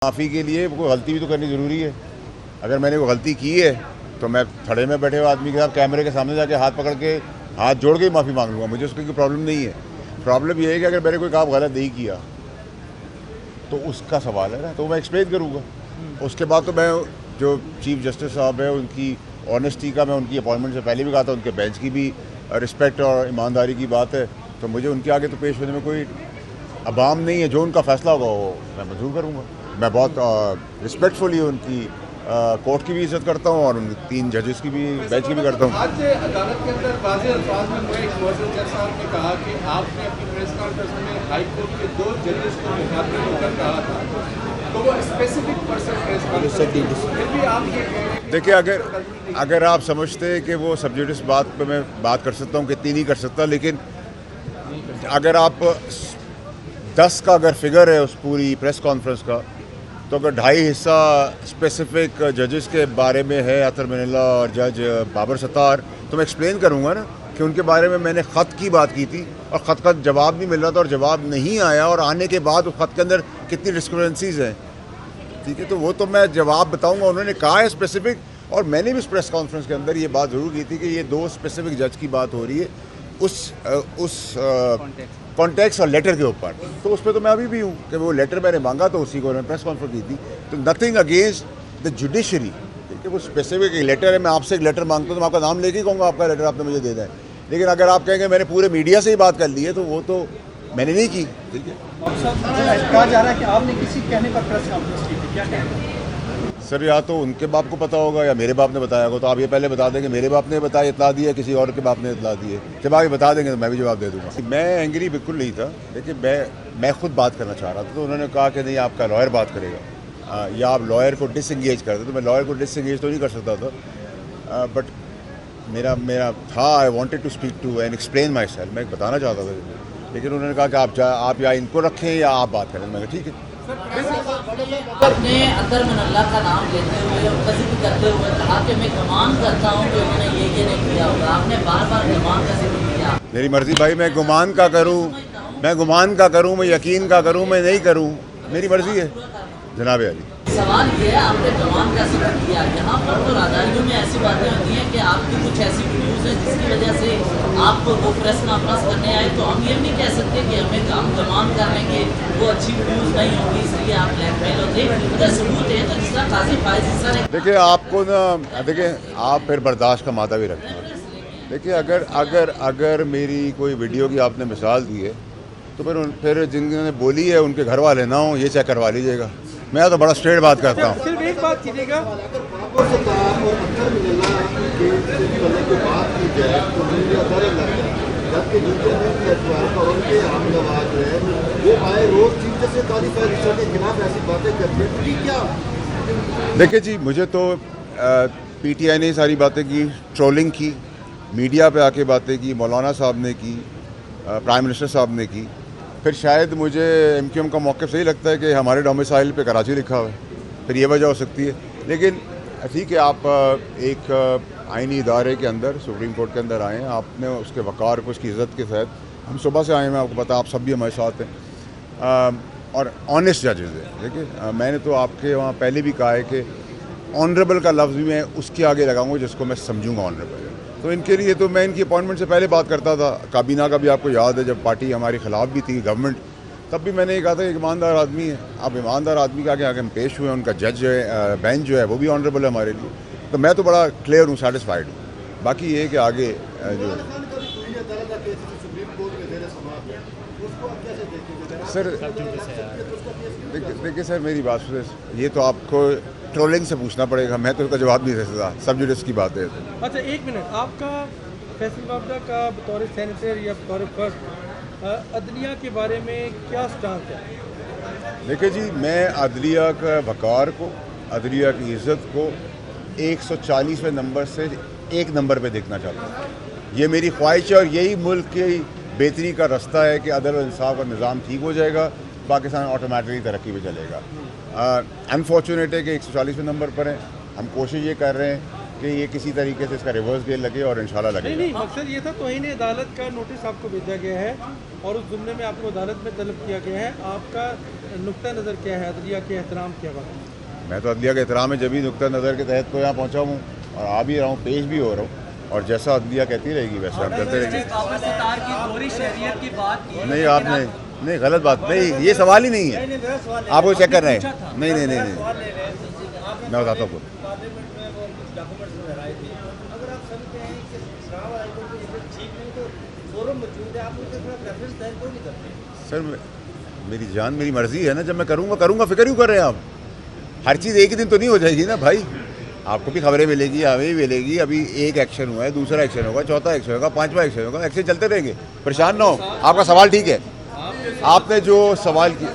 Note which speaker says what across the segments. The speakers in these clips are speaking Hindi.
Speaker 1: माफ़ी के लिए कोई गलती भी तो करनी ज़रूरी है। अगर मैंने कोई गलती की है तो मैं खड़े में बैठे हुए आदमी के साथ कैमरे के सामने जाके हाथ पकड़ के हाथ जोड़ के ही माफ़ी मांग लूँगा। मुझे उसकी कोई प्रॉब्लम नहीं है। प्रॉब्लम ये है कि अगर मैंने कोई काम गलत नहीं किया तो उसका सवाल है ना, तो मैं एक्सप्लेन करूँगा। उसके बाद तो मैं जो चीफ जस्टिस साहब है उनकी ऑनेस्टी का, मैं उनकी अपॉइंटमेंट से पहले भी कहा था, उनके बेंच की भी रिस्पेक्ट और ईमानदारी की बात है, तो मुझे उनके आगे तो पेश होने में कोई अबाम नहीं है। जो उनका फैसला होगा वो मैं मंजूर करूँगा। मैं बहुत रिस्पेक्टफुली उनकी कोर्ट की भी इज्जत करता हूँ और उन 3 जजेस की भी, बेंच की भी करता हूँ।
Speaker 2: आज अदालत के अंदर वाज़ेह अल्फाज में मुअज़्ज़ज़ जज साहब ने कहा कि आपने अपनी प्रेस कॉन्फ्रेंस में हाई कोर्ट के 2 जजेस को मुखातिब होकर कहा था, तो वो स्पेसिफिक पर्सन प्रेस कॉन्फ्रेंस, फिर भी आप ये कह रहे हैं।
Speaker 1: देखिए, अगर आप समझते हैं कि वो सब्जेक्टिव बात पे मैं बात कर सकता हूँ, कितनी नहीं कर सकता, लेकिन अगर आप 10 का अगर फिगर है उस पूरी प्रेस कॉन्फ्रेंस का, तो अगर 2.5 हिस्सा स्पेसिफिक जजेस के बारे में है, अतर मिनल्ला और जज बाबर सत्तार, तो मैं एक्सप्लेन करूँगा ना कि उनके बारे में मैंने ख़त की बात की थी और ख़त का जवाब नहीं मिल रहा था और जवाब नहीं आया, और आने के बाद उस ख़त के अंदर कितनी डिस्क्रिपेंसीज हैं। ठीक है, तो वो तो मैं जवाब बताऊँगा। उन्होंने कहा है स्पेसिफिक, और मैंने भी उस प्रेस कॉन्फ्रेंस के अंदर ये बात ज़रूर की थी कि ये 2 स्पेसिफिक जज की बात हो रही है उस कॉन्टेक्स्ट और लेटर के ऊपर। तो उस पर तो मैं अभी भी हूँ कि वो लेटर मैंने मांगा तो उसी को उन्होंने प्रेस कॉन्फ्रेंस की थी। तो नथिंग अगेंस्ट द जुडिशरी, ठीक है, वो स्पेसिफिक एक लेटर है। मैं आपसे एक लेटर मांगता हूँ तो मैं आपका नाम लेके ही कहूँगा आपका लेटर आपने मुझे दे दें। लेकिन अगर आप कहेंगे मैंने पूरे मीडिया से ही बात कर ली है, तो वो तो मैंने नहीं की। ठीक है,
Speaker 3: कहा जा रहा है कि आपने किसी कहने पर प्रेस कॉन्फ्रेंस की थी, क्या कहना है?
Speaker 1: सर, या तो उनके बाप को पता होगा या मेरे बाप ने बताया होगा। तो आप ये पहले बता देंगे मेरे बाप ने बताया, इतला दी है, किसी और के बाप ने इतला दी है। जब आप ये बता देंगे तो मैं भी जवाब दे दूँगा। मैं एंग्री बिल्कुल नहीं था, लेकिन मैं खुद बात करना चाह रहा था। तो उन्होंने कहा कि नहीं, आपका लॉयर बात करेगा, या आप लॉयर को डिसएंगेज कर दो। तो मैं लॉयर को डिसएंगेज तो नहीं कर सकता था, बट मेरा था, I wanted to speak to and explain myself. मैं बताना चाहता था, लेकिन उन्होंने कहा कि आप या इनको रखें या आप बात करें। मैंने कहा ठीक है।
Speaker 4: अपने अतर मिनल्ला का नाम लेते हुए और कज़िब करते हुए कहा कि मैं गुमान करता हूँ कि उन्होंने ये नहीं किया होगा। आपने बार बार गुमान का जिक्र किया।
Speaker 1: मेरी मर्जी भाई, मैं गुमान का करूँ, मैं यकीन का करूँ, मैं नहीं करूँ, मेरी मर्जी है जनाब अली।
Speaker 4: सवाल ये है, आपने गुमान का जिक्र किया। यहाँ पर तो राजधानियों में ऐसी बातें होती हैं कि आपकी कुछ ऐसी वीडियोज़ हैं जिसकी वजह से आपको वो प्रेस कॉन्फ्रेंस करने आए, तो हम ये नहीं कह सकते कि हम गुमान कर लें कि वो अच्छी वीडियोज़ नहीं होगी इसलिए आप ब्लैकमेल होते। अगर सबूत है तो जिसका काजी फायज हिस्सा है।
Speaker 1: देखिए, आपको ना, देखिए आप फिर बर्दाश्त का मादा भी रखते हैं। देखिए, अगर मेरी कोई वीडियो की आपने मिसाल दी है तो फिर जिन्होंने बोली है उनके घर वाले ना हो, ये चेक करवा लीजिएगा। मैं तो बड़ा स्ट्रेट बात करता हूँ।
Speaker 3: सिर्फ एक बात कीजिएगा,
Speaker 1: देखिए जी, मुझे तो पीटीआई ने सारी बातें की, ट्रोलिंग की, मीडिया पे आके बातें की, मौलाना साहब ने की, प्राइम मिनिस्टर साहब ने की। फिर शायद मुझे एमक्यूएम का मौक़िफ़ सही लगता है कि हमारे डोमिसाइल पे कराची लिखा हुआ है, फिर ये वजह हो सकती है। लेकिन ठीक है, आप एक आइनी इदारे के अंदर, सुप्रीम कोर्ट के अंदर आए हैं, आपने उसके वक़ार को, उसकी इज़्ज़त के साथ, हम सुबह से आए हैं, आपको पता, आप सब भी हमारे साथ हैं, और ऑनेस्ट जजेज़ हैं। देखिए, मैंने तो आपके वहाँ पहले भी कहा है कि ऑनरेबल का लफ्ज़ भी मैं उसके आगे लगाऊंगा जिसको मैं समझूंगा ऑनरेबल। तो इनके लिए तो मैं इनकी अपॉइंटमेंट से पहले बात करता था। काबीना का भी आपको याद है, जब पार्टी हमारे ख़िलाफ़ भी थी गवर्नमेंट, तब भी मैंने ये कहा था कि ईमानदार आदमी है। अब ईमानदार आदमी के आगे हम पेश हुए, उनका जज जो है, बेंच जो है, वो भी ऑनरेबल है हमारे लिए। तो मैं तो बड़ा क्लियर हूँ, सेटिस्फाइड हूँ। बाकी ये है कि आगे जो सर, देखिए सर, मेरी बात सुनिए, ये तो आपको ट्रोलिंग से पूछना पड़ेगा, मैं तो उसका जवाब नहीं दे सकता। सब जुडिस की बात है।
Speaker 3: अच्छा एक मिनट, आपका फैसल बाबरा का बतौर सेनेटर या बतौर फर्स्ट अदलिया के बारे में क्या स्टांस है?
Speaker 1: देखिए जी, मैं अदलिया का वक़ार को, अदलिया की इज़्ज़त को 140वें नंबर से 1 नंबर पे देखना चाहता हूँ। ये मेरी ख्वाहिश है और यही मुल्क की बेहतरी का रास्ता है कि अदल और इंसाफ का निज़ाम ठीक हो जाएगा, पाकिस्तान ऑटोमेटिकली तरक्की पे चलेगा। अनफॉर्चुनेट है कि 140वें नंबर पर है। हम कोशिश ये कर रहे हैं कि ये किसी तरीके से इसका रिवर्स गेयर लगे और इंशाल्लाह लगेगा।
Speaker 3: नहीं, मकसद ये था, तौहीन अदालत का नोटिस आपको भेजा गया है और उस जुमले में आपको अदालत में तलब किया गया है। आपका नुक्ता नज़र क्या है अदलिया के एहतराम के हवाले से?
Speaker 1: मैं तो अदलिया के एहतराम में जब भी नुक्ता नज़र के तहत तो यहाँ पहुँचा हूँ और आ भी रहा हूँ, पेश भी हो रहा हूँ, और जैसा अदलिया कहती रहेगी वैसा हम करते रहेंगे।
Speaker 5: बाबर सत्तार की दोहरी शहरियत की बात की,
Speaker 1: नहीं, आपने नहीं, गलत बात नहीं, ये सवाल ही नहीं है, आपको चेक कर रहे हैं। नहीं नहीं नहीं नहीं, मैं बताता हूँ। सर मेरी जान मेरी मर्जी है ना, जब मैं करूँगा फिक्र क्यों कर रहे हैं आप? हर चीज़ एक ही दिन तो नहीं हो जाएगी ना भाई, आपको भी खबरें मिलेगी, हमें भी मिलेगी। अभी एक एक्शन हुआ है, दूसरा एक्शन होगा, चौथा एक्शन होगा, पांचवा एक्शन होगा, एक्शन चलते रहेंगे, परेशान ना हो। आपका सवाल ठीक है, आपने जो सवाल किया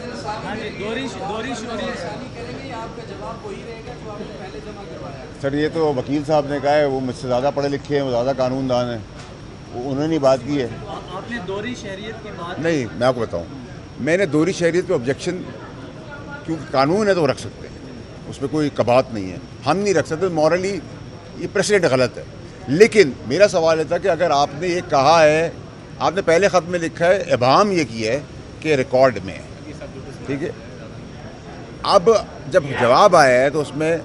Speaker 1: सर, ये तो वकील साहब ने कहा है, वो मुझसे ज़्यादा पढ़े लिखे हैं, वो ज़्यादा कानूनदान हैं, उन्होंने बात की है।
Speaker 5: आपने दोहरी शहरियत की बात
Speaker 1: नहीं, मैं आपको बताऊँ, मैंने दोहरी शहरियत पे ऑब्जेक्शन, क्योंकि कानून है तो रख सकते हैं, उसमें कोई कबात नहीं है, हम नहीं रख सकते, मॉरली ये प्रेसिडेंट गलत है। लेकिन मेरा सवाल ये था कि अगर आपने ये कहा है, आपने पहले ख़त में लिखा है, इबाम ये किया है कि रिकॉर्ड में है, ठीक है। अब जब जवाब आया है तो उसमें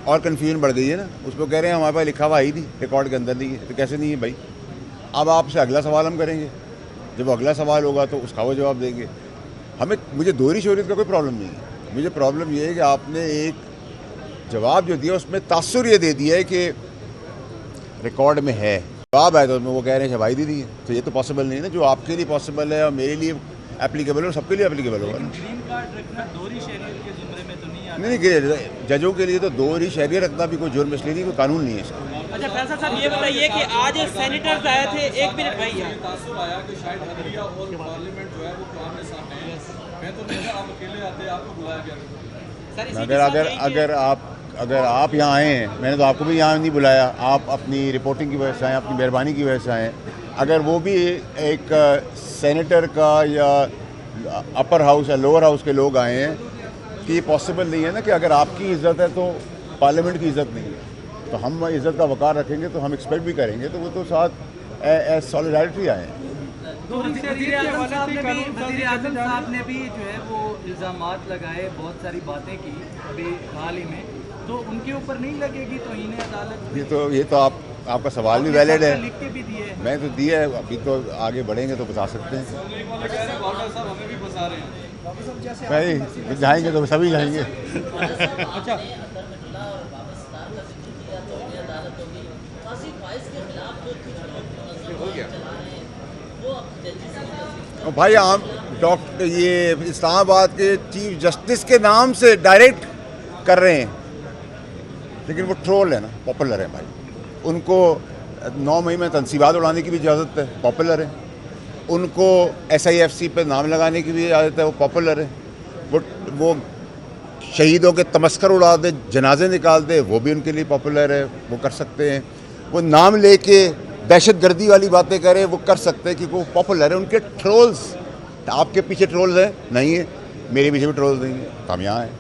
Speaker 1: और कन्फ्यूजन बढ़ गई है ना, उसको कह रहे हैं हमारे पास लिखा हुआ ही नहीं, रिकॉर्ड के अंदर नहीं है, तो कैसे नहीं है भाई? अब आपसे अगला सवाल हम करेंगे, जब अगला सवाल होगा तो उसका वो जवाब देंगे। मुझे दोहरी शहरियत का कोई प्रॉब्लम नहीं है, मुझे प्रॉब्लम ये है कि आपने एक जवाब जो दिया उसमें तासुर ये दे दिया है कि रिकॉर्ड में है, जवाब आया तो उसमें वो कह रहे हैं शवाही दी है, तो ये तो पॉसिबल नहीं है ना, जो आपके लिए पॉसिबल है और मेरे लिए एप्लीकेबल है, सबके लिए एप्लीकेबल होगा ना।
Speaker 5: ग्रीन कार्ड रखना दोहरी शहरियत के जुमरे में तो नहीं आता।
Speaker 1: नहीं, जजों के लिए तो दोहरी शहरियत रखना भी कोई जुर्म इसलिए नहीं, कोई कानून नहीं है इसका।
Speaker 6: अच्छा फैसल साहब ये बताइए कि आज सेनेटर्स आए थे, एक मिनट भाई यार,
Speaker 2: तासुर आया कि शायद अदलिया और पार्लियामेंट जो है वो आमने सामने है। मैं तो नहीं था, आप अकेले आते, आपको बुलाया गया।
Speaker 6: सर इसी के साथ यही कि-
Speaker 1: अगर आप यहाँ आए हैं, मैंने तो आपको भी यहाँ नहीं बुलाया, आप अपनी रिपोर्टिंग की वजह से आए, अपनी मेहरबानी की वजह से आए। अगर वो भी एक सेनेटर का या अपर हाउस या लोअर हाउस के लोग आए हैं, कि ये पॉसिबल नहीं है ना कि अगर आपकी इज़्ज़त है तो पार्लियामेंट की इज़्ज़त नहीं है, तो हम इज़्ज़त का वक़ार रखेंगे तो हम एक्सपेक्ट भी करेंगे, तो वो तो साथ एज सॉलिडारिटी आए हैं।
Speaker 5: वज़ीर आज़म साहब ने भी जो है वो इल्ज़ामात लगाए, बहुत सारी बातें की अभी हाल ही में, तो उनके ऊपर नहीं लगेगी तौहीन अदालत?
Speaker 1: ये तो आपका सवाल भी वैलिड है,
Speaker 5: लिख के भी दिए।
Speaker 1: मैं तो दिया है, अभी तो आगे बढ़ेंगे तो बता सकते हैं।
Speaker 2: हमें भी फंसा रहे हैं।
Speaker 1: भाई जाएंगे तो सभी जाएंगे।
Speaker 3: अच्छा
Speaker 1: और भाई आप डॉक्टर ये इस्लामाबाद के चीफ जस्टिस के नाम से डायरेक्ट कर रहे हैं, लेकिन वो ट्रोल है ना, पॉपुलर है भाई, उनको 9 मई में तनसीबात उड़ाने की भी इजाज़त है, पॉपुलर है, उनको SIFC पे नाम लगाने की भी इजाज़त है, वो पॉपुलर है, वो शहीदों के तमस्कर उड़ा दे, जनाजे निकाल दे, वो भी उनके लिए पॉपुलर है, वो कर सकते हैं, वो नाम लेके दहशतगर्दी वाली बातें करें, वो कर सकते हैं क्योंकि वो पॉपुलर है। उनके ट्रोल्स, आपके पीछे ट्रोल्स हैं नहीं है, मेरे पीछे भी ट्रोल्स नहीं है, तो हम यहाँ हैं,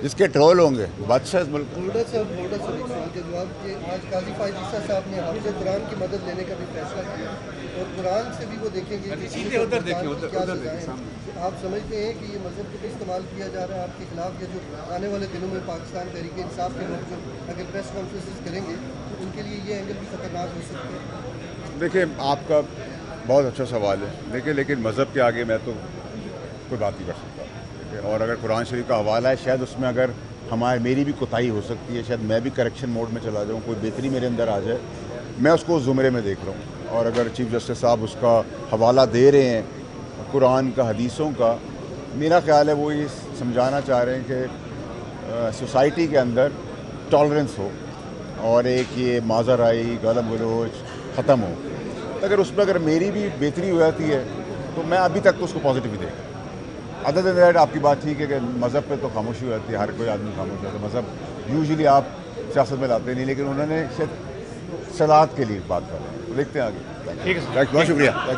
Speaker 1: जिसके ट्रोल होंगे बादशाह इस मुल्क।
Speaker 7: बोर्डर साहब एक सवाल के जवाब कि आज काजी फायद ईसा साहब ने हाफिज़ कुरान की मदद लेने का भी फैसला किया और कुरान से भी वो देखेंगे कि
Speaker 2: सीधे उधर देखें, उधर
Speaker 7: क्या
Speaker 2: देखें
Speaker 7: सज़ाएं हैं। तो आप समझते हैं कि ये मजहब को भी इस्तेमाल किया जा रहा है आपके खिलाफ, या जो आने वाले दिनों में पाकिस्तान तहरीक इंसाफ के लोग जो अगर प्रेस कॉन्फ्रेंसेस करेंगे तो उनके लिए ये एंगल भी खतरनाक हो सकते हैं?
Speaker 1: देखिए, आपका बहुत अच्छा सवाल है, देखिए लेकिन मज़हब के आगे मैं तो कोई बात नहीं कर सकता, और अगर कुरान शरीफ का हवाला है, शायद उसमें अगर मेरी भी कोताही हो सकती है, शायद मैं भी करेक्शन मोड में चला जाऊँ, कोई बेहतरी मेरे अंदर आ जाए, मैं उसको उस ज़ुमरे में देख रहा हूँ। और अगर चीफ जस्टिस साहब उसका हवाला दे रहे हैं कुरान का, हदीसों का, मेरा ख्याल है वो ये समझाना चाह रहे हैं कि सोसाइटी के अंदर टॉलरेंस हो और एक ये माजराई गालम गलोच ख़त्म हो। तो अगर मेरी भी बेहतरी हो जाती है तो मैं अभी तक तो उसको पॉजिटिव ही देखा। अदर देन दैट आपकी बात ठीक है कि मज़हब पे तो खामोशी हो जाती है, हर कोई आदमी खामोश है, तो मज़हब यूजुअली आप सियासत में लाते नहीं, लेकिन उन्होंने शायद सलाहत के लिए बात कर रहे हैं, देखते हैं आगे। ठीक है, बहुत शुक्रिया।